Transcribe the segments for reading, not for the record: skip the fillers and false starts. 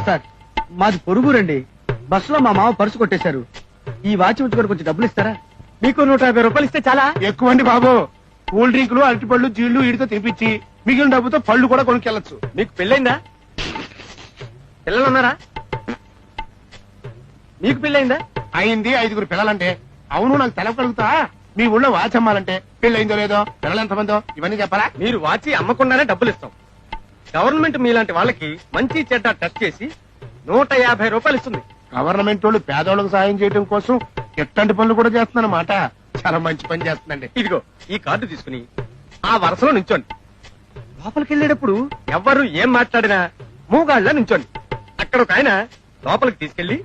Sir మాది పొరుగురండి. బస్సులో మా మామ పర్సు కొట్టేశారు. ఈ వాచ్ ఉంచుకొని కొంచెం డబ్బులు ఇస్తారా? మీకు 150 రూపాయలు ఇస్తే చాలా. ఎక్కువ అండి బాబు. కూల్ డ్రింకులు, అరటిపళ్ళు, జీళ్లు వీడితో తెప్పించి మిగిలిన డబ్బుతో పళ్ళు కూడా కొనుక్కెళ్ళచ్చు. మీకు పెళ్ళైందా? పిల్లలు ఉన్నారా? మీకు పెళ్ళైందా? అయింది 5 పిల్లలంటే. అవును, నాకు తెలవగలుగుతా. మీ ఊళ్ళో వాచ్ అమ్మాలంటే పెళ్ళైందో లేదో, పిల్లలు ఎంతమందో ఇవన్నీ చెప్పాలా? మీరు వాచి అమ్మకుండానే డబ్బులు ఇస్తాం. గవర్నమెంట్ మీలాంటి వాళ్ళకి మంచి చెడ్డ టెస్ట్ చేసి 150 రూపాయలు ఇస్తుంది. గవర్నమెంట్ వాళ్ళు పేదవాళ్ళకు సాయం చేయడం కోసం ఎట్లాంటి పనులు కూడా చేస్తుందన్నమాట. చాలా మంచి పని చేస్తుందండి. ఇదిగో ఈ కార్డు తీసుకుని ఆ వరుసలో నించోండి. లోపలికి వెళ్ళేటప్పుడు ఎవ్వరు ఏం మాట్లాడినా మూగాళ్ళ నించోండి. అక్కడ ఒక ఆయన లోపలికి తీసుకెళ్లి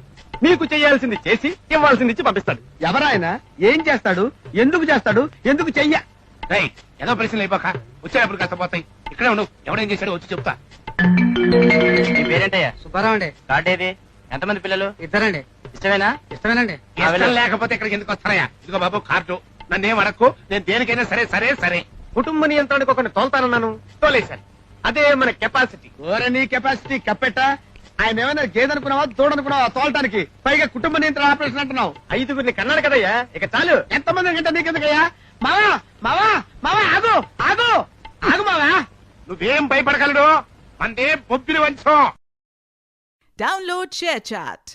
మీకు చేయాల్సింది చేసి ఇవ్వాల్సింది ఇచ్చి పంపిస్తాడు. ఎవరాయన? ఏం చేస్తాడు? ఎందుకు చేస్తాడు? ఎందుకు చెయ్య? రైట్, ఏదో ప్రశ్నలు అయిపోక వచ్చేటప్పుడు కాస్త పోతాయి. ఇక్కడే ఉండు, ఎవడేం చేశాడో వచ్చి చెప్తా. మీ పేరేంటయ్యా? సుబ్బారావు అండి. కార్డు ఏది? ఎంతమంది పిల్లలు? ఇద్దరండి. ఇష్టమేనా? ఇష్టమేనండి. ఇష్టం లేకపోతే ఇక్కడికి ఎందుకు వస్తానయ్యా? ఇదిగో బాబు కార్డు. నన్నేం అడక్కు, నేను దేనికైనా సరే సరే సరే. కుటుంబ నియంత్రణకు ఒకరిని తోలుతానన్నాను, తోలేశాను. అదే మన కెపాసిటీ. ఓరే నీ కెపాసిటీ కప్పెట్ట. ఆయన ఏమైనా గేదనుకున్నావా, తోడనుకున్నావా తోలటానికి? పైగా కుటుంబ నియంత్రణ ఆపరేషన్ అంటున్నావు. 5గురిని కన్నాడు కదయ్యా, ఇక చాలు. ఎంతమంది కంటే నీకెందుకయ్యా? మావా మావా మావా ఆగు ఆగు ఆగు మావా. నువ్వేం భయపడగలడు? అందే బొబ్బిలి వంచం. Download ShareChat.